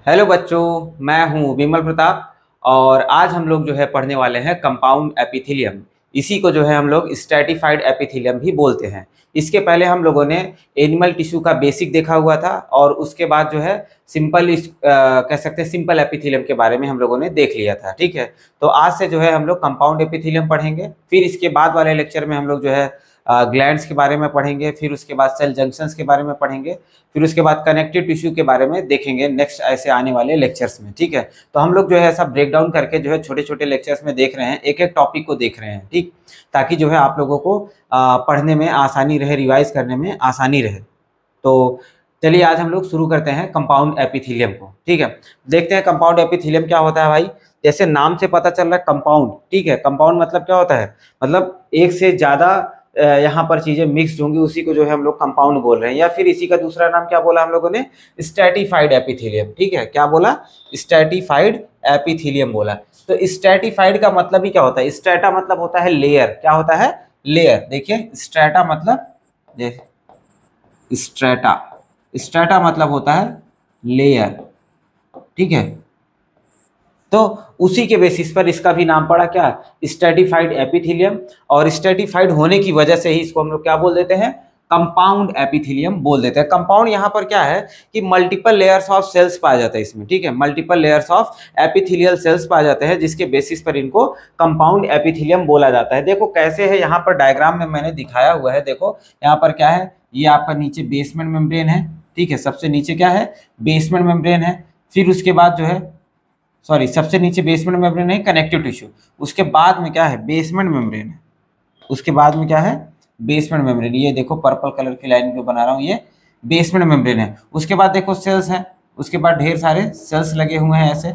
Hello बच्चों, मैं हूं विमल प्रताप। और आज हम लोग जो है पढ़ने वाले हैं कंपाउंड एपिथेलियम। इसी को जो है हम लोग स्ट्रैटिफाइड एपिथेलियम भी बोलते हैं। इसके पहले हम लोगों ने एनिमल टिश्यू का बेसिक देखा हुआ था और उसके बाद जो है सिंपल कह सकते हैं सिंपल एपिथेलियम के बारे में हम लोगों ने देख लिया था। ठीक है, तो आज से जो है हम लोग कंपाउंड एपिथेलियम पढ़ेंगे। फिर इसके बाद वाले लेक्चर में हम लोग जो है ग्लैंड्स के बारे में पढ़ेंगे, फिर उसके बाद सेल जंक्शंस के बारे में पढ़ेंगे, फिर उसके बाद कनेक्टिव टिश्यू के बारे में देखेंगे नेक्स्ट ऐसे आने वाले लेक्चर्स में। ठीक है, तो हम लोग जो है ऐसा ब्रेक डाउन करके जो है छोटे छोटे लेक्चर्स में देख रहे हैं, एक एक टॉपिक को देख रहे हैं। ठीक, ताकि जो है आप लोगों को पढ़ने में आसानी रहे, रिवाइज करने में आसानी रहे। तो चलिए आज हम लोग शुरू करते हैं कंपाउंड एपिथेलियम को। ठीक है, देखते हैं कंपाउंड एपिथेलियम क्या होता है भाई। जैसे नाम से पता चल रहा है कंपाउंड। ठीक है, कंपाउंड मतलब क्या होता है, मतलब एक से ज्यादा यहाँ पर चीजें मिक्स्ड होंगी, उसी को जो है हम लोग कंपाउंड बोल रहे हैं। या फिर इसी का दूसरा नाम क्या बोला हम लोगों ने, स्ट्रैटिफाइड एपिथेलियम। ठीक है, क्या बोला, स्ट्रैटिफाइड एपिथेलियम बोला। तो स्ट्रैटिफाइड का मतलब ही क्या होता है, स्ट्रैटा मतलब होता है लेयर। क्या होता है, लेयर। देखिए स्ट्रैटा मतलब स्ट्रैटा, स्ट्रैटा मतलब होता है लेयर। ठीक है, तो उसी के बेसिस पर इसका भी नाम पड़ा क्या, स्ट्रैटिफाइड एपिथेलियम। और स्ट्रैटिफाइड होने की वजह से ही इसको हम लोग क्या बोल देते हैं, कंपाउंड एपिथेलियम बोल देते हैं। कंपाउंड यहाँ पर क्या है कि मल्टीपल लेयर्स ऑफ सेल्स पाया जाता है इसमें। ठीक है, multiple layers of epithelial cells पाए जाते हैं, जिसके बेसिस पर इनको कंपाउंड एपिथेलियम बोला जाता है। देखो कैसे है, यहाँ पर डायग्राम में मैंने दिखाया हुआ है। देखो यहाँ पर क्या है, ये आपका नीचे बेसमेंट मेम्ब्रेन है। ठीक है, सबसे नीचे क्या है, बेसमेंट मेम्ब्रेन है। फिर उसके बाद जो है सबसे नीचे बेसमेंट मेम्ब्रेन है कनेक्टिव टिश्यू। उसके बाद में क्या है, बेसमेंट मेम्ब्रेन है। उसके बाद में क्या है, बेसमेंट मेम्ब्रेन। ये देखो पर्पल कलर की लाइन जो बना रहा हूँ, ये बेसमेंट मेम्ब्रेन है। उसके बाद देखो सेल्स है। उसके बाद ढेर सारे सेल्स लगे हुए हैं, ऐसे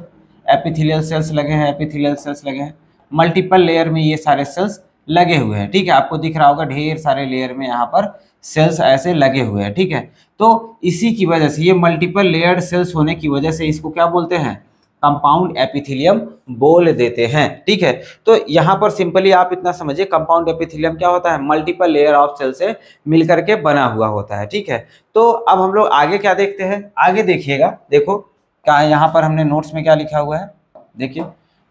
एपिथेलियल सेल्स लगे हैं, एपिथेलियल सेल्स लगे हैं। मल्टीपल लेयर में ये सारे सेल्स लगे हुए हैं। ठीक है, आपको दिख रहा होगा ढेर सारे लेयर में यहाँ पर सेल्स ऐसे लगे हुए हैं। ठीक है, तो इसी की वजह से, ये मल्टीपल लेयर्ड सेल्स होने की वजह से इसको क्या बोलते हैं, कंपाउंड एपिथेलियम बोल देते हैं। ठीक है, तो यहाँ पर सिंपली आप इतना समझिए, कंपाउंड एपिथेलियम क्या होता है, मल्टीपल लेयर ऑफ सेल से मिलकर के बना हुआ होता है। ठीक है, तो अब हम लोग आगे क्या देखते हैं, आगे देखिएगा। देखो क्या यहाँ पर हमने नोट्स में क्या लिखा हुआ है, देखिए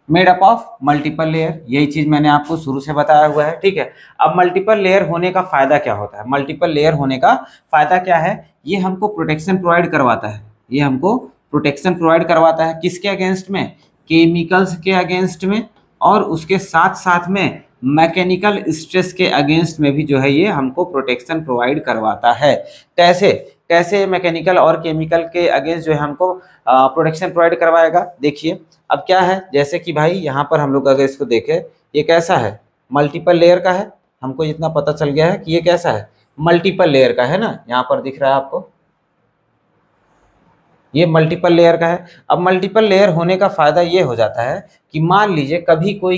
made up of multiple layer. यही चीज मैंने आपको शुरू से बताया हुआ है। ठीक है, अब मल्टीपल लेयर होने का फायदा क्या होता है, मल्टीपल लेयर होने का फायदा क्या है, ये हमको प्रोटेक्शन प्रोवाइड करवाता है। ये हमको प्रोटेक्शन प्रोवाइड करवाता है किसके अगेंस्ट में, केमिकल्स के अगेंस्ट में, और उसके साथ साथ में मैकेनिकल स्ट्रेस के अगेंस्ट में भी जो है ये हमको प्रोटेक्शन प्रोवाइड करवाता है। कैसे कैसे मैकेनिकल और केमिकल के अगेंस्ट जो है हमको प्रोटेक्शन प्रोवाइड करवाएगा, देखिए। अब क्या है, जैसे कि भाई यहाँ पर हम लोग अगर इसको देखें, ये कैसा है, मल्टीपल लेयर का है। हमको इतना पता चल गया है कि ये कैसा है, मल्टीपल लेयर का है ना, यहाँ पर दिख रहा है आपको, ये मल्टीपल लेयर का है। अब मल्टीपल लेयर होने का फायदा ये हो जाता है कि मान लीजिए कभी कोई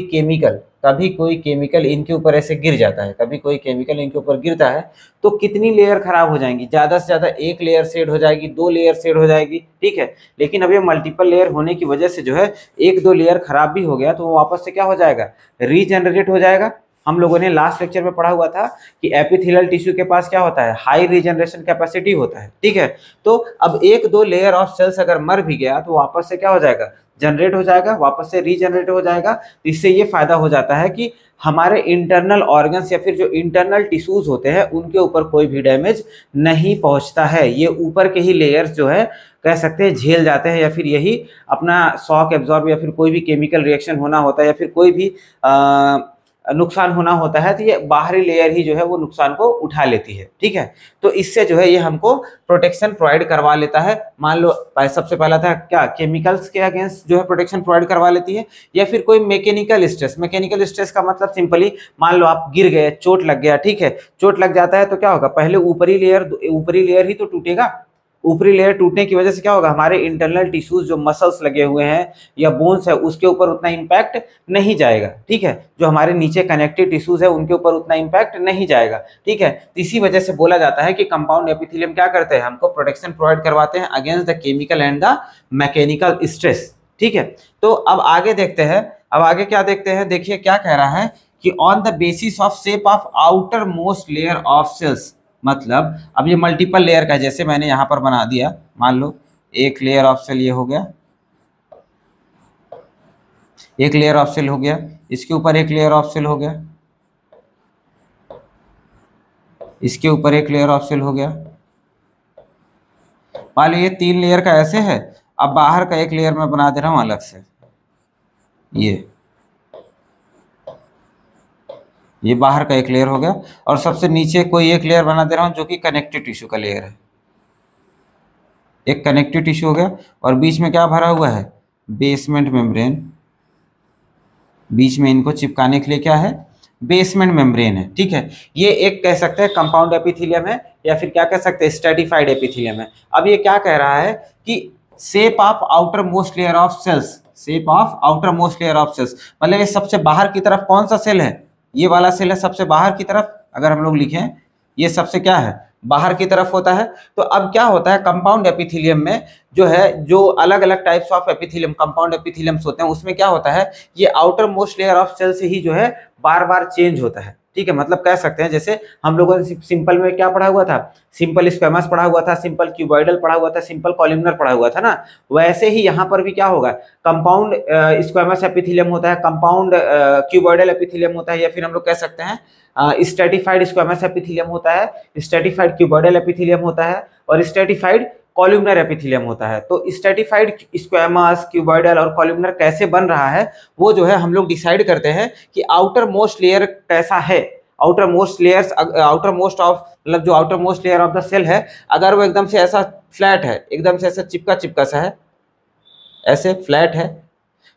केमिकल इनके ऊपर ऐसे गिर जाता है, कभी कोई केमिकल इनके ऊपर गिरता है, तो कितनी लेयर खराब हो जाएंगी, ज्यादा से ज्यादा एक लेयर शेड हो जाएगी, दो लेयर शेड हो जाएगी। ठीक है, लेकिन अब ये मल्टीपल लेयर होने की वजह से जो है एक दो लेयर खराब भी हो गया तो वो वापस से क्या हो जाएगा, रीजनरेट हो जाएगा। हम लोगों ने लास्ट लेक्चर में पढ़ा हुआ था कि एपिथेलियल टिश्यू के पास क्या होता है, हाई रीजनरेशन कैपेसिटी होता है। ठीक है, तो अब एक दो लेयर ऑफ सेल्स अगर मर भी गया तो वापस से क्या हो जाएगा, जनरेट हो जाएगा, वापस से रीजनरेट हो जाएगा। तो इससे ये फायदा हो जाता है कि हमारे इंटरनल ऑर्गन्स या फिर जो इंटरनल टिश्यूज होते हैं उनके ऊपर कोई भी डैमेज नहीं पहुंचता है। ये ऊपर के ही लेयर्स जो है कह सकते हैं झेल जाते हैं, या फिर यही अपना शॉक एब्जॉर्ब, या फिर कोई भी केमिकल रिएक्शन होना होता है, या फिर कोई भी नुकसान होना होता है, तो ये बाहरी लेयर ही जो है वो नुकसान को उठा लेती है। ठीक है, तो इससे जो है ये हमको प्रोटेक्शन प्रोवाइड करवा लेता है। मान लो सबसे पहला था क्या, केमिकल्स के अगेंस्ट जो है प्रोटेक्शन प्रोवाइड करवा लेती है, या फिर कोई मैकेनिकल स्ट्रेस। मैकेनिकल स्ट्रेस का मतलब सिंपली मान लो आप गिर गए, चोट लग गया। ठीक है, चोट लग जाता है तो क्या होगा, पहले ऊपरी लेयर ही तो टूटेगा। ऊपरी लेयर टूटने की वजह से क्या होगा, हमारे इंटरनल टिश्यूज जो मसल्स लगे हुए हैं या बोन्स है उसके ऊपर उतना इम्पैक्ट नहीं जाएगा। ठीक है, जो हमारे नीचे कनेक्टिव टिश्यूज है उनके ऊपर उतना इम्पैक्ट नहीं जाएगा। ठीक है, तो इसी वजह से बोला जाता है कि कंपाउंड एपिथेलियम क्या करते हैं, हमको प्रोटेक्शन प्रोवाइड करवाते हैं against the chemical and the mechanical stress. ठीक है, तो अब आगे देखते हैं, अब आगे क्या देखते हैं, देखिए क्या कह रहा है कि on the basis of shape of outermost layer of cells. मतलब अब ये मल्टीपल लेयर का, जैसे मैंने यहाँ पर बना दिया, मान लो एक लेयर ऑफ सेल ये हो गया, एक लेयर ऑफ सेल हो गया, इसके ऊपर एक लेयर ऑफ सेल हो गया, इसके ऊपर एक लेयर ऑफ सेल हो गया। मान लो ये 3 लेयर का ऐसे है। अब बाहर का एक लेयर मैं बना दे रहा हूं अलग से, ये बाहर का एक लेयर हो गया, और सबसे नीचे कोई एक लेयर बना दे रहा हूं जो कि कनेक्टिव टिश्यू का लेयर है। एक कनेक्टिव टिश्यू हो गया, और बीच में क्या भरा हुआ है, बेसमेंट मेम्ब्रेन। बीच में इनको चिपकाने के लिए क्या है, बेसमेंट मेम्ब्रेन है। ठीक है, ये एक कह सकते हैं कंपाउंड एपिथेलियम है, या फिर क्या कह सकते हैं, स्ट्रैटिफाइड एपिथेलियम है। अब ये क्या कह रहा है कि shape of outermost layer of cells, shape of outermost layer of cells, मतलब ये सबसे बाहर की तरफ कौन सा सेल है, ये वाला सेल है सबसे बाहर की तरफ। अगर हम लोग लिखें ये सबसे क्या है, बाहर की तरफ होता है। तो अब क्या होता है कंपाउंड एपिथेलियम में, जो है जो अलग अलग types of epithelium compound epitheliums होते हैं, उसमें क्या होता है, ये outermost layer of cell से ही जो है बार बार चेंज होता है। ठीक है, मतलब कह सकते हैं जैसे हम लोगों ने सिंपल में क्या पढ़ा हुआ था, सिंपल स्क्वेमस पढ़ा हुआ था, सिंपल क्यूबॉइडल पढ़ा हुआ था, सिंपल कॉलमनर पढ़ा हुआ था ना, वैसे ही यहाँ पर भी क्या होगा, कंपाउंड स्क्वेमस एपिथेलियम होता है, कंपाउंड क्यूबॉइडल एपिथेलियम होता है, या फिर हम लोग कह सकते हैं स्ट्रैटिफाइड स्क्वेमस एपिथेलियम होता है, स्ट्रैटिफाइड क्यूबॉइडल एपिथेलियम होता है, और स्ट्रैटिफाइड कॉलमनर एपिथेलियम होता है। तो स्ट्रैटिफाइड स्क्वेमस, क्यूबॉइडल और कॉलमनर कैसे बन रहा है, वो जो है हम लोग डिसाइड करते हैं कि आउटर मोस्ट लेयर कैसा है। Outermost layers, outermost of मतलब जो outermost layer of the cell है, अगर वो एकदम से ऐसा फ्लैट है, एकदम से ऐसा चिपका चिपका सा है, ऐसे फ्लैट है,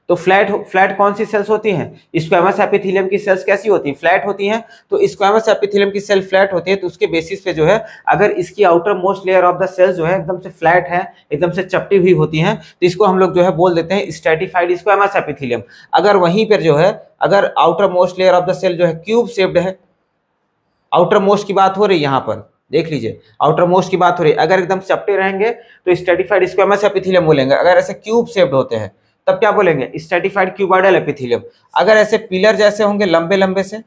तो फ्लैट कौन सी सेल्स होती हैं, स्क्वेमस एपिथेलियम की सेल्स कैसी होती हैं, फ्लैट होती हैं। तो स्क्वेमस एपिथेलियम की सेल फ्लैट होती है, तो उसके बेसिस पे जो है अगर इसकी outermost layer of the cells जो है एकदम से फ्लैट है, एकदम से चपटी हुई होती हैं, तो इसको हम लोग जो है बोल देते हैं स्ट्रैटिफाइड स्क्वेमस एपिथेलियम। अगर वहीं पर जो है अगर outermost layer of the cell जो है क्यूब शेप्ड है, आउटर मोस्ट की बात हो रही है, यहाँ पर देख लीजिए आउटर मोस्ट की बात हो रही है, अगर एकदम चपटे रहेंगे तो स्ट्रैटिफाइड स्क्वेमस एपिथेलियम बोलेंगे, अगर ऐसे क्यूब शेप्ड होते हैं तब क्या बोलेंगे, स्ट्रैटिफाइड क्यूबॉइडल एपिथेलियम। अगर ऐसे पिलर जैसे होंगे लंबे लंबे से,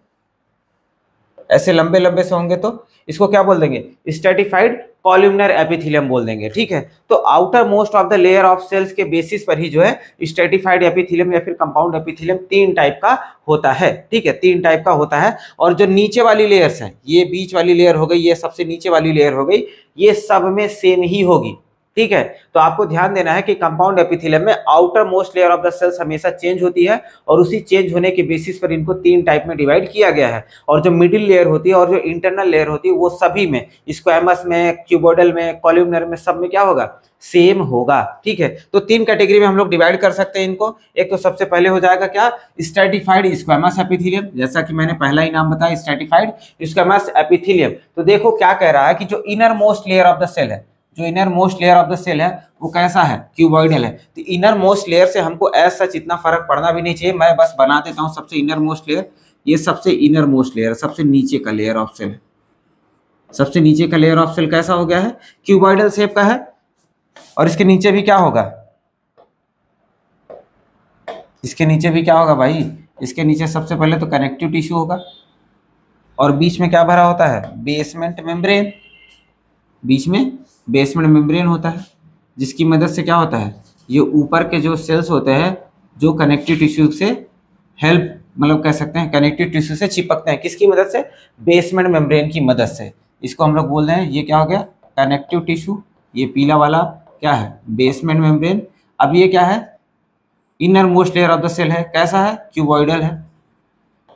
ऐसे लंबे लंबे से होंगे तो इसको क्या बोल देंगे, स्ट्रैटिफाइड कॉलमनर एपिथेलियम बोल देंगे। ठीक है, तो outermost of the layer of cells के बेसिस पर ही जो है स्ट्रैटिफाइड एपिथेलियम या फिर कंपाउंड एपिथेलियम 3 टाइप का होता है। ठीक है, 3 टाइप का होता है, और जो नीचे वाली लेयर्स हैं, ये बीच वाली लेयर हो गई, ये सबसे नीचे वाली लेयर हो गई, ये सब में सेम ही होगी। ठीक है, तो आपको ध्यान देना है कि कंपाउंड एपिथेलियम में outermost layer of the cells हमेशा चेंज होती है, और उसी चेंज होने के बेसिस पर इनको 3 टाइप में डिवाइड किया गया है। और जो मिडिल लेयर होती है और जो इंटरनल लेयर होती है वो सभी में, स्क्वेमस में, क्यूबॉइडल में, कॉलमनर में, सब में क्या होगा, सेम होगा। ठीक है, तो 3 कैटेगरी में हम लोग डिवाइड कर सकते हैं इनको। एक तो सबसे पहले हो जाएगा क्या, स्ट्रैटिफाइड स्क्वेमस एपिथेलियम, जैसा कि मैंने पहला ही नाम बताया स्ट्रैटिफाइड स्क्वेमस एपिथेलियम। तो देखो क्या कह रहा है कि जो innermost layer of the cell है, जो innermost layer of the cell है वो कैसा है, क्यूबॉइडल है। तो इनर मोस्ट लेयर से हमको ऐसा सच इतना फर्क पड़ना भी नहीं चाहिए, मैं बस बना देता हूँ सबसे इनर मोस्ट लेयर। ये सबसे इनर मोस्ट लेयर, सबसे नीचे का लेयर ऑफ सेल है, सबसे नीचे का लेयर ऑफ सेल कैसा हो गया है, क्यूबॉइडल शेप का है। और इसके नीचे भी क्या होगा, इसके नीचे भी क्या होगा भाई, इसके नीचे सबसे पहले तो कनेक्टिव टिश्यू होगा, और बीच में क्या भरा होता है, बेसमेंट मेम्ब्रेन। बीच में बेसमेंट मेम्ब्रेन होता है, जिसकी मदद से क्या होता है, ये ऊपर के जो सेल्स होते हैं जो कनेक्टिव टिश्यू से हेल्प, मतलब कह सकते हैं कनेक्टिव टिश्यू से चिपकते हैं, किसकी मदद से, बेसमेंट मेम्ब्रेन की मदद से। इसको हम लोग बोल रहे हैं, ये क्या हो गया, कनेक्टिव टिश्यू, ये पीला वाला क्या है, बेसमेंट मेम्ब्रेन। अब ये क्या है, innermost layer of the cell है, कैसा है, क्यूबॉइडल है।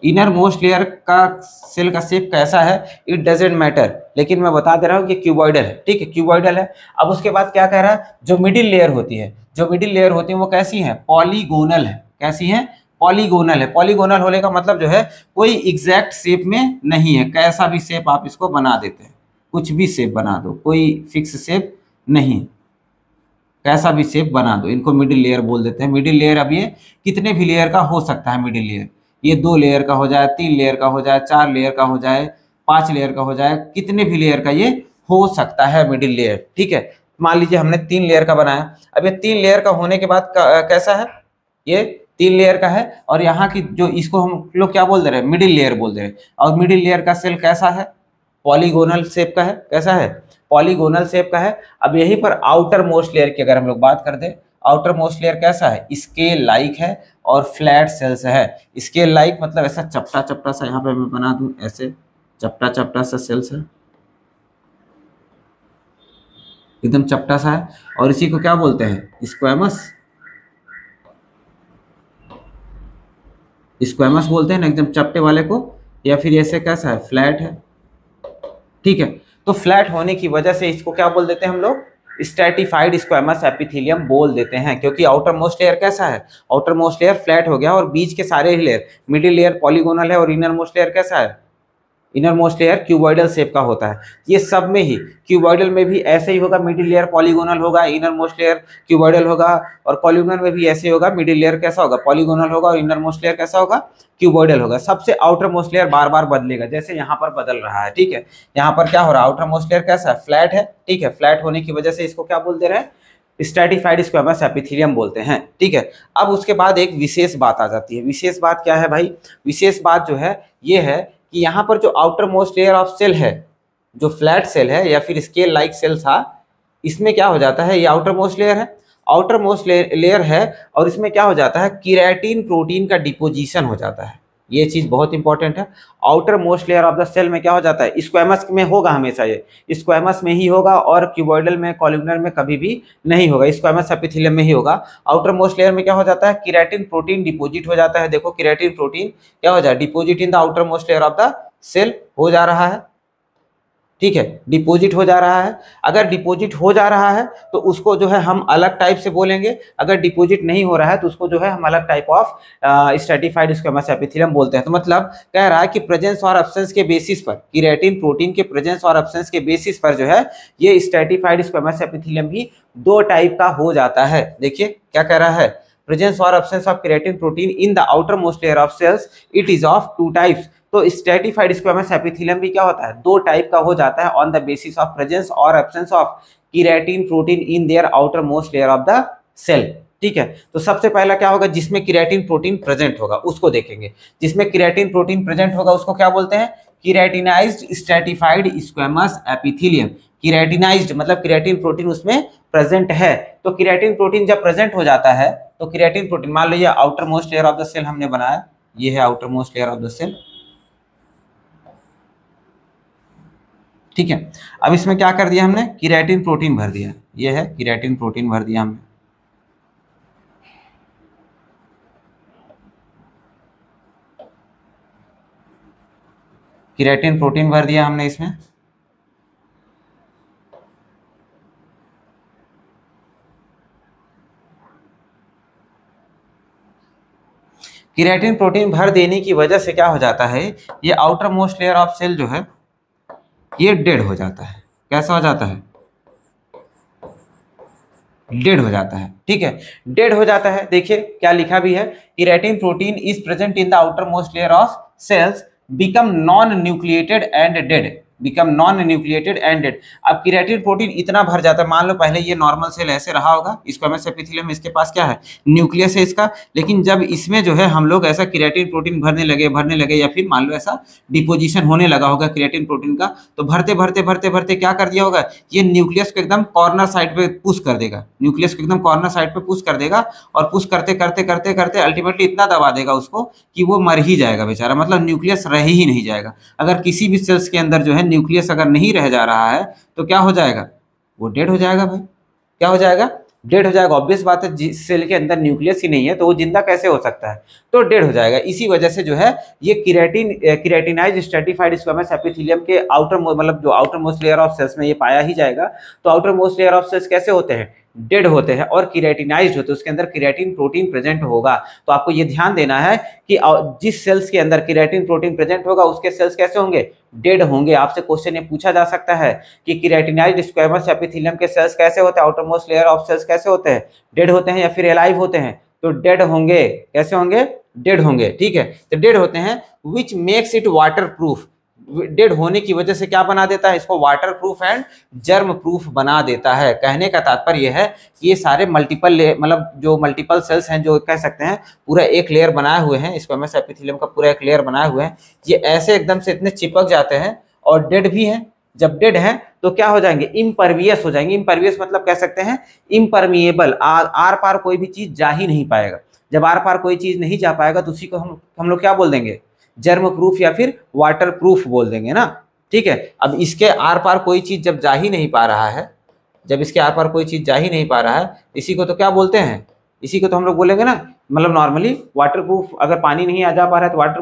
इनर मोस्ट लेयर का सेल का शेप कैसा है, इट डजेंट मैटर, लेकिन मैं बता दे रहा हूँ कि क्यूबॉइडल है। ठीक है, क्यूबॉइडल है। अब उसके बाद क्या कह रहा है, जो मिडिल लेयर होती है, जो मिडिल लेयर होती है वो कैसी है, पॉलीगोनल है। कैसी है, पॉलीगोनल है। पॉलीगोनल होने का मतलब जो है कोई एग्जैक्ट शेप में नहीं है, कैसा भी शेप आप इसको बना देते हैं, कुछ भी शेप बना दो, कोई फिक्स शेप नहीं, कैसा भी शेप बना दो, इनको मिडिल लेयर बोल देते हैं। मिडिल लेयर अब ये कितने भी लेयर का हो सकता है मिडिल लेयर, ये 2 लेयर का हो जाए, 3 लेयर का हो जाए, 4 लेयर का हो जाए, 5 लेयर का हो जाए, कितने भी लेयर का ये हो सकता है मिडिल लेयर। ठीक है, मान लीजिए हमने 3 लेयर का बनाया। अब ये 3 लेयर का होने के बाद कैसा है, ये 3 लेयर का है, और यहाँ की जो इसको हम लोग क्या बोल दे रहे हैं, मिडिल लेयर बोल दे रहे हैं। और मिडिल लेयर का सेल कैसा है, पॉलीगोनल शेप का है। कैसा है, पॉलीगोनल शेप का है। अब यहीं पर आउटर मोस्ट लेयर की अगर हम लोग बात कर दें, आउटर मोस्ट लेयर कैसा है, स्केल लाइक है और फ्लैट सेल्स है। स्केल लाइक मतलब ऐसा चपटा चपटा सा, यहाँ पे मैं बना दूं ऐसे चपटा चपटा सा सेल्स है, एकदम चपटा सा है। और इसी को क्या बोलते हैं, स्क्वैमस, स्क्वैमस बोलते हैं ना एकदम चपटे वाले को, या फिर ऐसे कैसा है, फ्लैट है। ठीक है, तो फ्लैट होने की वजह से इसको क्या बोल देते हैं हम लोग, स्ट्रैटिफाइड स्क्वैमस एपिथेलियम बोल देते हैं, क्योंकि आउटर मोस्ट लेयर कैसा है, आउटर मोस्ट लेयर फ्लैट हो गया और बीच के सारे लेयर, मिडिल लेयर पॉलीगोनल है और इनर मोस्ट लेयर कैसा है, innermost layer cuboidal shape का होता है। ये सब में ही, क्यूबॉइडल में भी ऐसे ही होगा, मिडिल लेयर पॉलीगोनल होगा, इनर मोस्ट लेयर क्यूबॉइडल होगा, और कॉलुमनर में भी ऐसे ही होगा, मिडिल लेयर कैसा होगा, पॉलीगोनल होगा और इनर मोस्ट लेयर कैसा होगा, क्यूबॉइडल होगा। सबसे आउटर मोस्ट लेयर बार बार बदलेगा, जैसे यहाँ पर बदल रहा है। ठीक है, यहाँ पर क्या हो रहा है, आउटर मोस्ट लेयर कैसा है, फ्लैट है। ठीक है, फ्लैट होने की वजह से इसको क्या बोल दे रहे हैं, स्ट्रैटिफाइड स्क्वैमस एपिथेलियम बोलते हैं। ठीक है, अब उसके बाद एक विशेष बात आ जाती है। विशेष बात क्या है भाई, विशेष बात जो है ये है कि यहाँ पर जो outermost layer of cell है, जो फ्लैट सेल है या फिर स्केल लाइक सेल था, इसमें क्या हो जाता है, ये आउटर मोस्ट लेयर है, आउटर मोस्ट लेयर है, और इसमें क्या हो जाता है, केराटिन प्रोटीन का डिपोजिशन हो जाता है। ये चीज बहुत इंपॉर्टेंट है। Outermost layer of the cell में क्या हो जाता है, स्क्वैमस में होगा हमेशा, ये स्क्वैमस में ही होगा, और क्यूबॉइडल में कॉलुमनर में कभी भी नहीं होगा, स्क्वैमस एपिथेलियम में ही होगा। आउटर मोस्ट लेयर में क्या हो जाता है, केराटिन प्रोटीन डिपोजिट हो जाता है। देखो केराटिन प्रोटीन क्या हो जाए, deposit in the outermost layer of the cell हो जा रहा है। ठीक है, डिपॉजिट हो जा रहा है। अगर डिपॉजिट हो जा रहा है तो उसको जो है हम अलग टाइप से बोलेंगे, अगर डिपॉजिट नहीं हो रहा है तो उसको जो है हम अलग type of stratified squamous epithelium बोलते हैं। तो मतलब कह रहा है कि प्रेजेंस और एब्सेंस के बेसिस पर, केराटिन प्रोटीन के प्रेजेंस और एब्सेंस के बेसिस पर जो है ये स्ट्रैटिफाइड स्क्वैमस एपिथेलियम भी दो टाइप का हो जाता है। देखिए क्या कह रहा है, प्रेजेंस और absence of keratin protein in the outermost layer of cells, it is of two types. तो स्ट्रैटिफाइड स्क्वैमस एपिथेलियम भी क्या होता है, दो टाइप का हो जाता है, on the basis of presence और absence of keratin protein in their outermost layer of the cell. ठीक है, तो सबसे पहला क्या होगा, जिसमें केराटिन प्रोटीन प्रेजेंट होगा उसको देखेंगे। जिसमें केराटिन प्रोटीन प्रेजेंट होगा उसको क्या बोलते हैं, keratinized stratified squamous epithelium. Keratinized मतलब केराटिन प्रोटीन उसमें प्रेजेंट है। तो केराटिन प्रोटीन जब प्रेजेंट हो जाता है तो केराटिन प्रोटीन, मान लीजिए outermost layer of the cell हमने बनाया, ये है outermost layer of the cell. ठीक है, अब इसमें क्या कर दिया हमने, केराटिन प्रोटीन भर दिया, ये है केराटिन प्रोटीन भर दिया हमने। केराटिन प्रोटीन भर दिया हमने इसमें। केराटिन प्रोटीन भर देने की वजह से क्या हो जाता है, ये outermost layer of cell जो है ये डेड हो जाता है। कैसा हो जाता है, डेड हो जाता है। ठीक है, डेड हो जाता है। देखिए क्या लिखा भी है, keratin protein is present in the outermost layer of cells, become non nucleated and dead, become non nucleated and dead. अब केराटिन प्रोटीन इतना भर जाता है, मान लो पहले ये नॉर्मल सेल ऐसे रहा होगा, स्क्वैमस एपिथेलियम इसके पास क्या है, न्यूक्लियस है इसका, लेकिन जब इसमें जो है हम लोग ऐसा केराटिन प्रोटीन भरने लगे या फिर मान लो ऐसा डिपोजिशन होने लगा होगा केराटिन प्रोटीन का, तो भरते भरते भरते भरते क्या कर दिया होगा, ये न्यूक्लियस को एकदम कॉर्नर साइड पे पुश कर देगा, न्यूक्लियस को एकदम कॉर्नर साइड पे पुश कर देगा, और पुश करते करते करते करते अल्टीमेटली इतना दबा देगा उसको कि वो मर ही जाएगा बेचारा, मतलब न्यूक्लियस रह ही नहीं जाएगा। अगर किसी भी सेल्स के अंदर जो है न्यूक्लियस अगर नहीं रह जा रहा है तो क्या हो जाएगा, वो डेड हो जाएगा भाई। क्या हो जाएगा, डेड हो जाएगा। ऑब्वियस बात है, जिस सेल के अंदर न्यूक्लियस ही नहीं है तो वो जिंदा कैसे हो सकता है, तो डेड हो जाएगा। इसी वजह से जो है ये केराटिनाइज्ड स्ट्रैटिफाइड स्क्वैमस एपिथेलियम के आउटर मतलब जो outermost layer of cells में ये पाया ही जाएगा। तो outermost layer of cells कैसे होते हैं, डेड होते हैं और केराटिनाइज्ड होते हैं, उसके अंदर केराटिन प्रोटीन प्रेजेंट होगा। तो आपको ये ध्यान देना है कि जिस सेल्स के अंदर केराटिन प्रोटीन प्रेजेंट होगा उसके सेल्स कैसे होंगे, डेड होंगे। आपसे क्वेश्चन ये पूछा जा सकता है कि केराटिनाइज्ड स्क्वैमस एपिथेलियम के सेल्स कैसे होते हैं, outermost layer of cells कैसे होते हैं, डेड होते हैं या फिर एलाइव होते हैं, तो डेड होंगे। कैसे होंगे, डेड होंगे। ठीक है, तो डेड होते हैं, which makes it water proof. Dead होने की वजह से क्या बना देता है, इसको water proof and germ proof बना देता है। कहने का तात्पर्य यह है कि ये सारे मल्टीपल मतलब जो मल्टीपल सेल्स हैं, जो कह सकते हैं पूरा एक लेयर बनाए हुए हैं, स्क्वैमस एपिथेलियम का पूरा एक लेयर बनाए हुए हैं, ये ऐसे एकदम से इतने चिपक जाते हैं और डेड भी हैं। जब डेड हैं तो क्या हो जाएंगे, इम्परवियस हो जाएंगे। इम्परवियस मतलब कह सकते हैं इम्परमिएबल, आर पार कोई भी चीज जा ही नहीं पाएगा। जब आर पार कोई चीज नहीं जा पाएगा तो उसी को हम लोग क्या बोल देंगे, जर्म प्रूफ या फिर वाटर प्रूफ बोल देंगे ना। ठीक है, अब इसके आर पार कोई चीज जब जा ही नहीं पा रहा है, जब इसके आर पार कोई चीज जा ही नहीं पा रहा है, इसी को तो क्या बोलते हैं, इसी को तो हम लोग बोलेंगे ना, मतलब नॉर्मली वाटर प्रूफ, अगर पानी नहीं आ जा पा रहा है तो वाटर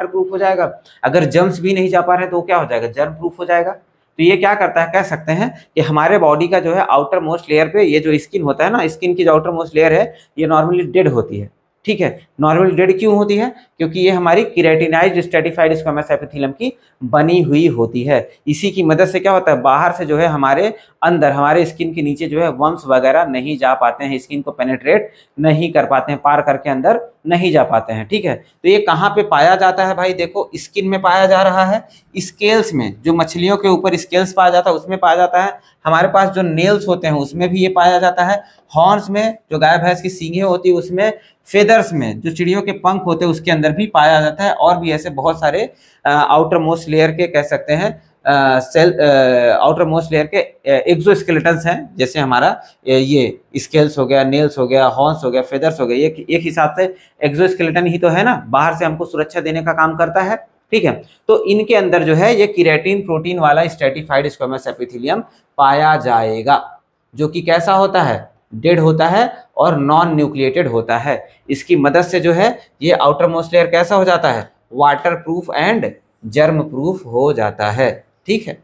प्रूफ हो जाएगा। अगर जर्म्स भी नहीं जा पा रहे हैं तो क्या हो जाएगा, जर्म प्रूफ हो जाएगा। तो ये क्या करता है, कह सकते हैं कि हमारे बॉडी का जो है आउटर मोस्ट लेयर पे ये जो स्किन होता है ना, स्किन की जो आउटर मोस्ट लेयर है ये नॉर्मली डेड होती है। ठीक है, नॉर्मली डेड क्यों होती है, क्योंकि ये हमारी केराटिनाइज्ड स्ट्रैटिफाइड स्क्वैमस एपिथेलियम की बनी हुई होती है। इसी की मदद से क्या होता है, बाहर से जो है हमारे अंदर, हमारे स्किन के नीचे जो है वर्म्स वगैरह नहीं जा पाते हैं, स्किन को पेनेट्रेट नहीं कर पाते हैं, पार करके अंदर नहीं जा पाते हैं। ठीक है, तो ये कहाँ पे पाया जाता है भाई, देखो स्किन में पाया जा रहा है, स्केल्स में, जो मछलियों के ऊपर स्केल्स पाया जाता है उसमें पाया जाता है, हमारे पास जो नेल्स होते हैं उसमें भी ये पाया जाता है, हॉर्न्स में जो गाय भैंस की सींगें होती है उसमें, फेदर्स में जो चिड़ियों के पंख होते हैं उसके अंदर भी पाया जाता है, और भी ऐसे बहुत सारे आउटर मोस्ट लेयर के कह सकते हैं सेल, आउटर मोस्ट लेयर के एक्सोस्केलेटन्स हैं, जैसे हमारा ये स्केल्स हो गया, नेल्स हो गया, हॉर्न्स हो गया, फेदर्स हो गया, ये एक हिसाब से एक्सोस्केलेटन ही तो है ना, बाहर से हमको सुरक्षा देने का काम करता है। ठीक है, तो इनके अंदर जो है ये केराटिन प्रोटीन वाला स्ट्रैटिफाइड स्क्वैमस एपिथेलियम पाया जाएगा, जो कि कैसा होता है, डेड होता है और नॉन न्यूक्लिएटेड होता है। इसकी मदद से जो है ये आउटर मोस्ट लेयर कैसा हो जाता है, water proof and germ proof हो जाता है। ठीक है,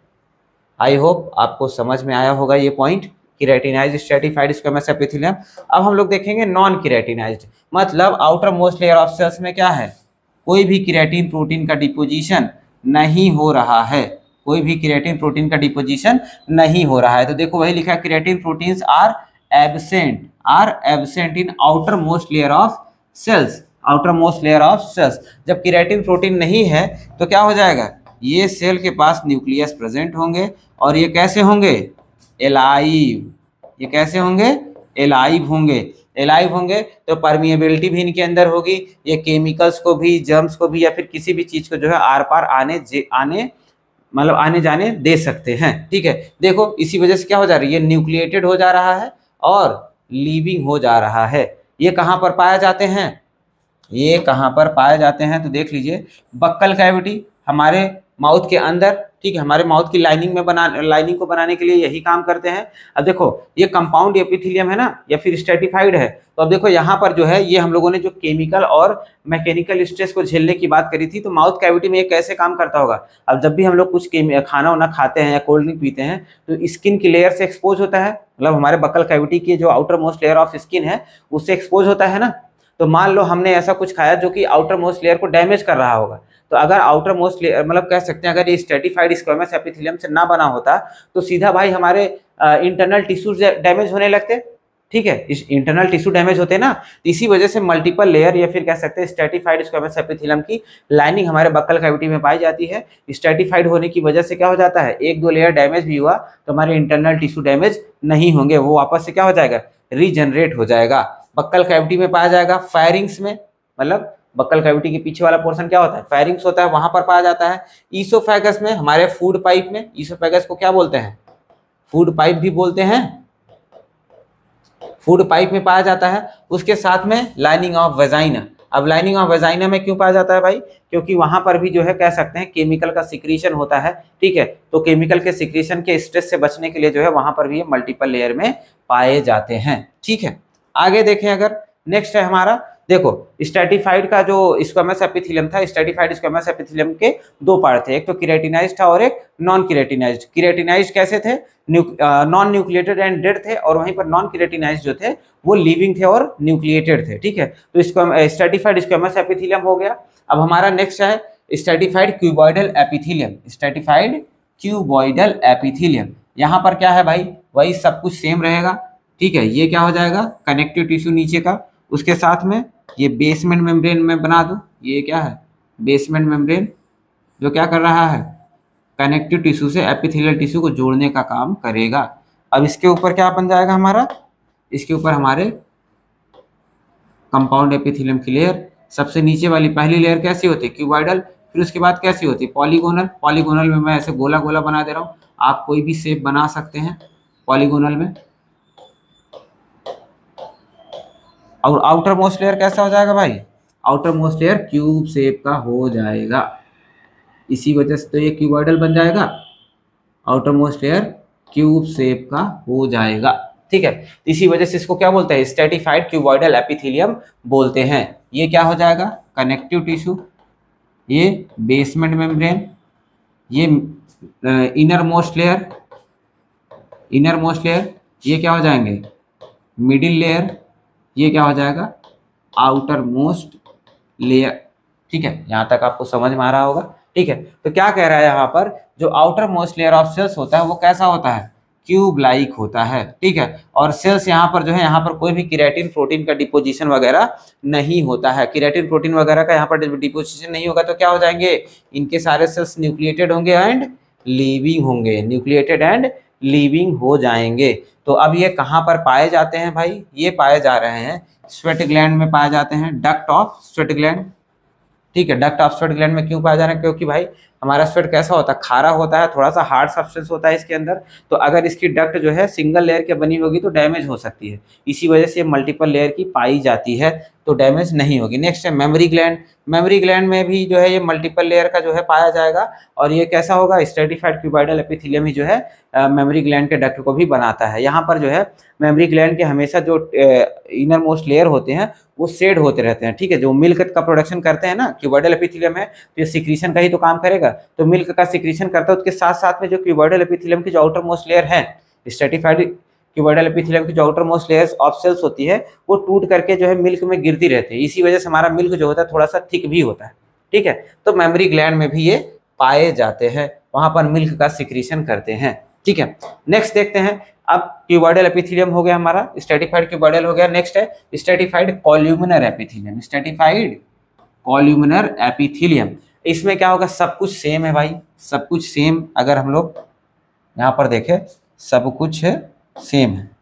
आई होप आपको समझ में आया होगा ये point, keratinized stratified squamous epithelium. अब हम लोग देखेंगे नॉन केराटिनाइज्ड, मतलब outermost layer of cells में क्या है, कोई भी केराटिन प्रोटीन का डिपोजिशन नहीं हो रहा है, कोई भी केराटिन प्रोटीन का डिपोजिशन नहीं हो रहा है। तो देखो वही लिखा है, keratin proteins are absent in outermost layer of cells, outermost layer of cells. जब केराटिन प्रोटीन नहीं है तो क्या हो जाएगा, ये सेल के पास न्यूक्लियस प्रेजेंट होंगे, और ये कैसे होंगे, एलाइव, ये कैसे होंगे, एलाइव होंगे। एलाइव होंगे तो परमिएबिलिटी भी इनके अंदर होगी, ये केमिकल्स को भी, जर्म्स को भी, या फिर किसी भी चीज को जो है आर पार आने जाने दे सकते हैं। ठीक है, देखो इसी वजह से क्या हो जा रही है, ये न्यूक्लिएटेड हो जा रहा है और लीविंग हो जा रहा है। ये कहाँ पर पाए जाते हैं, ये कहाँ पर पाए जाते हैं, तो देख लीजिए बक्कल कैविटी, हमारे माउथ के अंदर। ठीक है, हमारे माउथ की लाइनिंग को बनाने के लिए यही काम करते हैं। अब देखो ये कंपाउंड एपिथेलियम है ना, या फिर स्ट्रैटिफाइड है, तो अब देखो यहाँ पर जो है ये हम लोगों ने जो केमिकल और मैकेनिकल स्ट्रेस को झेलने की बात करी थी, तो माउथ कैविटी में ये कैसे काम करता होगा। अब जब भी हम लोग कुछ खाना वाना खाते हैं या कोल्ड ड्रिंक पीते हैं तो स्किन की लेयर से एक्सपोज होता है, मतलब हमारे बक्कल कैविटी की जो outermost layer of skin है उससे एक्सपोज होता है ना। तो मान लो हमने ऐसा कुछ खाया जो कि आउटर मोस्ट लेयर को डैमेज कर रहा होगा, तो अगर आउटर मोस्ट लेयर, मतलब कह सकते हैं अगर ये स्ट्रैटिफाइड स्क्वैमस एपिथेलियम से ना बना होता तो सीधा भाई हमारे इंटरनल टिश्यूज डैमेज होने लगते। ठीक है, इस इंटरनल टिश्यू डैमेज होते ना, तो इसी वजह से मल्टीपल लेयर या फिर कह सकते हैं स्ट्रैटिफाइड स्क्वैमस एपिथेलियम की लाइनिंग हमारे बक्कल कैविटी में पाई जाती है। स्ट्रैटिफाइड होने की वजह से क्या हो जाता है, एक दो लेयर डैमेज भी हुआ तो हमारे इंटरनल टिश्यू डैमेज नहीं होंगे, वो वापस से क्या हो जाएगा, रीजनरेट हो जाएगा। बक्कल कैविटी में पाया जाएगा, फायरिंग्स में, मतलब बक्कल कैविटी के पीछे वाला पोर्शन क्या होता है, फायरिंग्स होता है, वहां पर पाया जाता है। ईसोफेगस में, हमारे फूड पाइप में, ईसोफेगस को क्या बोलते हैं, फूड पाइप भी बोलते हैं, फूड पाइप में पाया जाता है। उसके साथ में लाइनिंग ऑफ वेजाइना। अब लाइनिंग ऑफ वेजाइना में क्यों पाया जाता है भाई, क्योंकि वहां पर भी जो है कह सकते हैं केमिकल का सिक्रीशन होता है। ठीक है, तो केमिकल के सिक्रीशन के स्ट्रेस से बचने के लिए जो है वहां पर भी ये मल्टीपल लेयर में पाए जाते हैं। ठीक है, आगे देखें, अगर नेक्स्ट है हमारा, देखो स्ट्रैटिफाइड का जो स्क्वैमस एपिथेलियम था, स्ट्रैटिफाइड स्क्वैमस एपिथेलियम के दो पार्ट थे, एक तो केराटिनाइज्ड था और एक नॉन केराटिनाइज्ड। केराटिनाइज्ड कैसे थे, नॉन न्यूक्लिएटेड एंड डेड थे, और वहीं पर नॉन केराटिनाइज्ड जो थे वो लिविंग थे और न्यूक्लिएटेड थे। ठीक है, तो स्ट्रैटिफाइड स्क्वैमस एपिथेलियम हो गया। अब हमारा नेक्स्ट है stratified cuboidal epithelium. Stratified cuboidal epithelium, यहाँ पर क्या है भाई, वही सब कुछ सेम रहेगा। ठीक है, ये क्या हो जाएगा, कनेक्टिव टिश्यू नीचे का, उसके साथ में ये बेसमेंट मेम्ब्रेन में बना दूं, ये क्या है, बेसमेंट मेम्ब्रेन, जो क्या कर रहा है, कनेक्टिव टिश्यू से एपिथेलियल टिश्यू को जोड़ने का काम करेगा। अब इसके ऊपर क्या बन जाएगा हमारा, इसके ऊपर हमारे कंपाउंड एपिथेलियम की लेयर। सबसे नीचे वाली पहली लेयर कैसी होती है, क्यूबॉइडल, फिर उसके बाद कैसी होती है, पॉलीगोनल। पॉलीगोनल में मैं ऐसे गोला गोला बना दे रहा हूँ, आप कोई भी शेप बना सकते हैं पॉलीगोनल में। और आउटर मोस्ट लेयर कैसा हो जाएगा भाई, outer most layer cube shape का हो जाएगा, इसी वजह से तो ये क्यूबॉइडल बन जाएगा, outer most layer cube shape का हो जाएगा, ठीक है। इसी वजह से इसको क्या बोलते हैं, स्ट्रेटिफाइड क्यूबॉइडल एपिथेलियम बोलते हैं। ये क्या हो जाएगा, कनेक्टिव टिश्यू, ये बेसमेंट मेम्ब्रेन, ये inner most layer, inner most layer, ये क्या हो जाएंगे मिडिल लेयर, ये क्या हो जाएगा आउटर मोस्ट लेयर, ठीक है। यहाँ तक आपको समझ में आ रहा होगा, ठीक है। तो क्या कह रहा है यहाँ पर, जो outermost layer of cells होता है वो कैसा होता है, क्यूब लाइक होता है, ठीक है। और सेल्स यहाँ पर जो है, यहाँ पर कोई भी केराटिन प्रोटीन का डिपोजिशन वगैरह नहीं होता है, केराटिन प्रोटीन वगैरह का यहाँ पर डिपोजिशन नहीं होगा, तो क्या हो जाएंगे, इनके सारे सेल्स न्यूक्लिएटेड होंगे एंड लीविंग होंगे, न्यूक्लिएटेड एंड लीविंग हो जाएंगे। तो अब ये कहाँ पर पाए जाते हैं भाई, ये पाए जा रहे हैं स्वेट ग्लैंड में पाए जाते हैं, डक्ट ऑफ स्वेट ग्लैंड, ठीक है। डक्ट ऑफ स्वेट ग्लैंड में क्यों पाया जा रहा है, क्योंकि भाई हमारा स्वेट कैसा होता है, खारा होता है, थोड़ा सा हार्ड सब्सटेंस होता है इसके अंदर, तो अगर इसकी डक्ट जो है सिंगल लेयर के बनी होगी तो डैमेज हो सकती है, इसी वजह से मल्टीपल लेयर की पाई जाती है तो डैमेज नहीं होगी। नेक्स्ट है मेमोरी ग्लैंड, मेमोरी ग्लैंड में भी जो है ये मल्टीपल लेयर का जो है पाया जाएगा, और ये कैसा होगा, स्ट्रेटिफाइड क्यूबॉइडल एपिथेलियम ही जो है मेमोरी ग्लैंड के डक्ट को भी बनाता है। यहाँ पर जो है मेमोरी ग्लैंड के हमेशा जो इनर मोस्ट लेयर होते हैं वो शेड होते रहते हैं, ठीक है। जो मिल्क का प्रोडक्शन करते हैं ना, क्यूबॉइडल एपिथेलियम है तो ये सिक्रीशन का ही तो काम करेगा, तो मिल्क का सिक्रीशन करता है, उसके साथ साथ में जो क्यूबॉइडल एपिथेलियम की जो आउटर मोस्ट लेयर है, स्ट्रेटिफाइड क्यूबॉइडल एपिथेलियम की जो outermost layers of cells होती है वो टूट करके जो है मिल्क में गिरती रहती है, इसी वजह से हमारा मिल्क जो होता है थोड़ा सा थिक भी होता है, ठीक है। तो मेमोरी ग्लैंड में भी ये पाए जाते हैं, वहां पर मिल्क का सिक्रीशन करते हैं, ठीक है। नेक्स्ट देखते हैं, अब क्यूबॉइडल एपिथेलियम हो गया हमारा, स्ट्रेटिफाइड क्यूबॉइडल हो गया। नेक्स्ट है stratified columnar epithelium, stratified columnar epithelium. इसमें क्या होगा, सब कुछ सेम है भाई, सब कुछ सेम, अगर हम लोग यहाँ पर देखें सब कुछ है सेम है,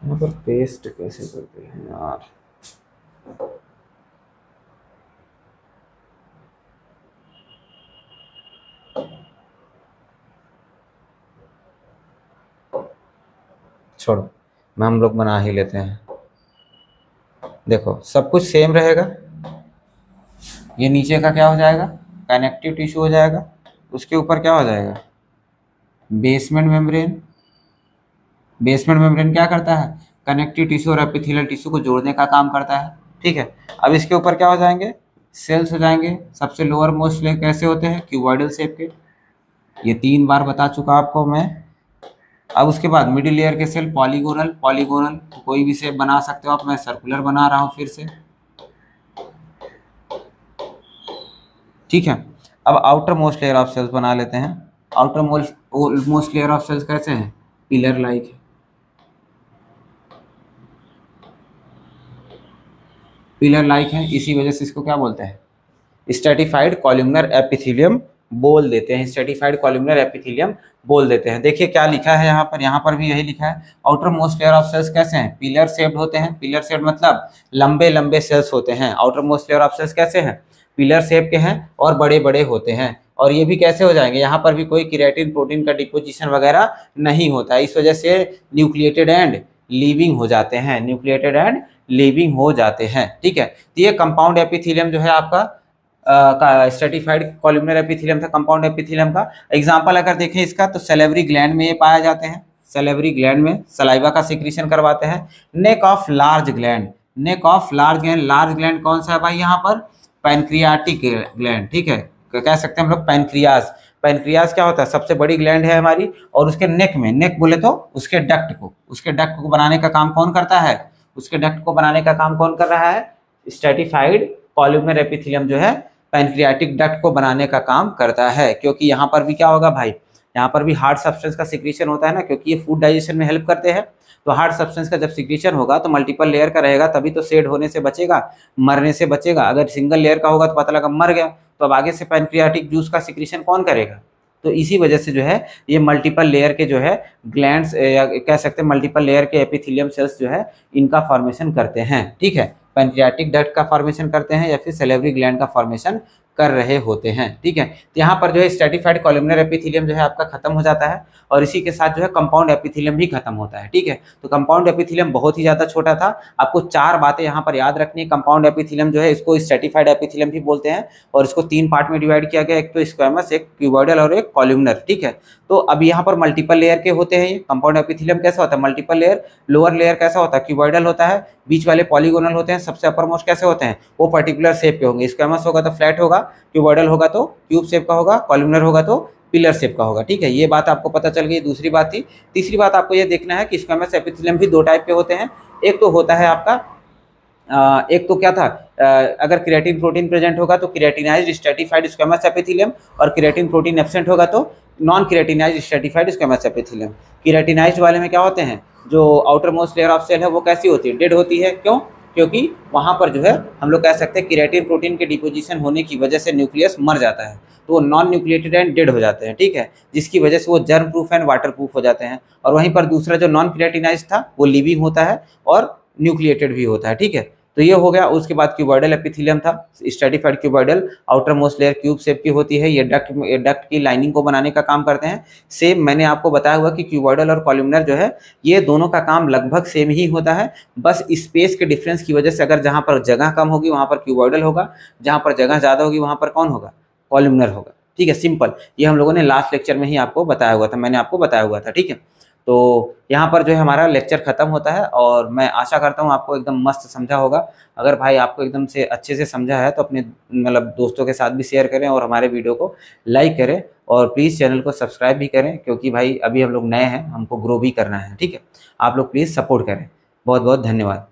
यहाँ पर पेस्ट कैसे करते हैं यार, छोड़ो मैं हम लोग बना ही लेते हैं। देखो सब कुछ सेम रहेगा, ये नीचे का क्या हो जाएगा, कनेक्टिव टिश्यू हो जाएगा, उसके ऊपर क्या हो जाएगा, बेसमेंट मेम्ब्रेन। बेसमेंट मेम्ब्रेन क्या करता है, कनेक्टिव टिश्यू और एपिथेलियल टिश्यू को जोड़ने का काम करता है, ठीक है। अब इसके ऊपर क्या हो जाएंगे, सेल्स हो जाएंगे। सबसे लोअर मोस्ट लेयर कैसे होते हैं, क्यूबॉइडल शेप के, ये 3 बार बता चुका आपको मैं। अब उसके बाद मिडिल लेयर के सेल पॉलीगोनल, पॉलीगोनल कोई भी शेप बना सकते हो आप, मैं सर्कुलर बना रहा हूँ फिर से, ठीक है। अब outermost layer of cells बना लेते हैं। Outermost layer of cells कैसे हैं, पिलर लाइक है, पिलर लाइक है, इसी वजह से इसको क्या बोलते हैं, स्ट्रेटिफाइड कॉलमनर एपिथेलियम बोल देते हैं, स्ट्रेटिफाइड कॉलमनर एपिथेलियम बोल देते हैं। देखिए क्या लिखा है यहाँ पर भी यही लिखा है, outermost layer of cells कैसे हैं, पिलर शेप्ड होते हैं, पिलर शेप्ड मतलब लंबे लंबे सेल्स होते हैं। Outermost layer of cells कैसे हैं, पिलर शेप के हैं और बड़े बड़े होते हैं। और ये भी कैसे हो जाएंगे, यहाँ पर भी कोई केराटिन प्रोटीन का डिपोजिशन वगैरह नहीं होता है, इस वजह से न्यूक्लिएटेड एंड लीविंग हो जाते हैं, न्यूक्लिएटेड एंड लीविंग हो जाते हैं, ठीक है। तो ये कंपाउंड एपिथेलियम जो है आपका का स्ट्रेटिफाइड कॉलमनर एपिथेलियम था, कंपाउंड एपिथेलियम का। एग्जांपल अगर देखें इसका तो सैलिवरी ग्लैंड में ये पाए जाते हैं, सैलिवरी ग्लैंड में सलाइवा का सिक्रीशन करवाते हैं। Neck of large gland, neck of large gland, large gland कौन सा है भाई, यहाँ पर पैनक्रियाटिक ग्लैंड, ठीक है, कह सकते हैं हम लोग पैनक्रियाज। पैनक्रियाज क्या होता है, सबसे बड़ी ग्लैंड है हमारी, और उसके नेक में, नेक बोले तो उसके डक्ट को बनाने का काम कौन करता है, उसके डक्ट को बनाने का काम कौन कर रहा है, स्ट्रेटिफाइड कॉलमनर एपिथेलियम जो है पैनक्रियाटिक डक्ट को बनाने का काम करता है। क्योंकि यहाँ पर भी क्या होगा भाई, यहाँ पर भी हार्ड सब्सटेंस का सिक्रीशन होता है ना, क्योंकि ये फूड डाइजेशन में हेल्प करते हैं। तो हार्ड सब्सटेंस का जब सिक्रीशन होगा तो मल्टीपल लेयर का रहेगा, तभी तो शेड होने से बचेगा, मरने से बचेगा। अगर सिंगल लेयर का होगा तो पता लगा मर गया, तो अब आगे से पैनक्रियाटिक जूस का सिक्रीशन कौन करेगा? तो इसी वजह से जो है ये मल्टीपल लेयर के जो है ग्लैंड्स, या कह सकते हैं मल्टीपल लेयर के एपिथेलियम सेल्स जो है इनका फॉर्मेशन करते हैं। ठीक है, पैनक्रियाटिक डक्ट का फॉर्मेशन करते हैं या फिर सैलिवरी ग्लैंड का फॉर्मेशन कर रहे होते हैं। ठीक है, तो यहाँ पर जो है स्ट्रैटिफाइड कॉलमनर एपिथेलियम जो है आपका खत्म हो जाता है, और इसी के साथ जो है कंपाउंड एपिथेलियम भी खत्म होता है। ठीक है, तो कंपाउंड एपिथेलियम बहुत ही ज़्यादा छोटा था। आपको 4 बातें यहाँ पर याद रखनी है। कंपाउंड एपिथेलियम जो है इसको स्ट्रैटिफाइड एपिथेलियम भी बोलते हैं, और इसको 3 पार्ट में डिवाइड किया गया, एक तो स्क्वैमस, एक क्यूबॉइडल और एक कॉलमनर। ठीक है, तो अब यहाँ पर मल्टीपल लेयर के होते हैं ये। कंपाउंड एपिथेलियम कैसा होता है? Multiple layer. लोअर लेयर कैसा होता है? क्यूबॉइडल होता है। बीच वाले पॉलीगोनल होते हैं। सबसे अपर मोस्ट कैसे होते हैं? वो पर्टिकुलर शेप के होंगे। स्क्वैमस होगा तो फ्लैट होगा, क्यूबॉइडल होगा तो क्यूब शेप का होगा, कॉलमनर होगा तो पिलर शेप का होगा। ठीक है, ये बात आपको पता चल गई। दूसरी बात थी, तीसरी बात आपको ये देखना है कि स्क्वैमस एपिथेलियम भी 2 टाइप के होते हैं। एक तो होता है आपका एक तो क्या था, अगर क्रिएटिन प्रोटीन प्रेजेंट होगा तो क्रिएटिनाइज्ड स्ट्रैटिफाइड स्क्वैमस एपिथेलियम, और क्रिएटिन प्रोटीन एब्सेंट होगा तो non keratinized stratified squamous epithelium. Keratinized वाले में क्या होते हैं, जो outermost layer of cell है वो कैसी होती है? डेड होती है। क्यों? क्योंकि वहाँ पर जो है हम लोग कह सकते हैं क्रिएटिन प्रोटीन के डिपोजिशन होने की वजह से न्यूक्लियस मर जाता है, तो वो नॉन न्यूक्लिएटेड एंड डेड हो जाते हैं। ठीक है, जिसकी वजह से वो germ proof and water proof हो जाते हैं। और वहीं पर दूसरा जो नॉन क्रिएटिनाइज्ड था वो लिविंग होता है और न्यूक्लिएटेड भी होता है। ठीक है, तो ये हो गया। उसके बाद क्यूबॉइडल एपिथेलियम था, stratified cuboidal, outer most layer cube shape की होती है। ये डक्ट की लाइनिंग को बनाने का काम करते हैं। सेम मैंने आपको बताया हुआ कि क्यूबॉइडल और कॉलमनर जो है ये दोनों का काम लगभग सेम ही होता है, बस स्पेस के डिफरेंस की वजह से अगर जहाँ पर जगह कम होगी वहाँ पर क्यूबॉइडल होगा, जहाँ पर जगह ज़्यादा होगी वहाँ पर कौन होगा? कॉलमनर होगा। ठीक है, सिंपल। ये हम लोगों ने लास्ट लेक्चर में ही आपको बताया हुआ था, मैंने आपको बताया हुआ था। ठीक है, तो यहाँ पर जो है हमारा लेक्चर खत्म होता है, और मैं आशा करता हूँ आपको एकदम मस्त समझा होगा। अगर भाई आपको एकदम से अच्छे से समझा है तो अपने मतलब दोस्तों के साथ भी शेयर करें, और हमारे वीडियो को लाइक करें, और प्लीज़ चैनल को सब्सक्राइब भी करें, क्योंकि भाई अभी हम लोग नए हैं, हमको ग्रो भी करना है। ठीक है, आप लोग प्लीज़ सपोर्ट करें। बहुत बहुत धन्यवाद।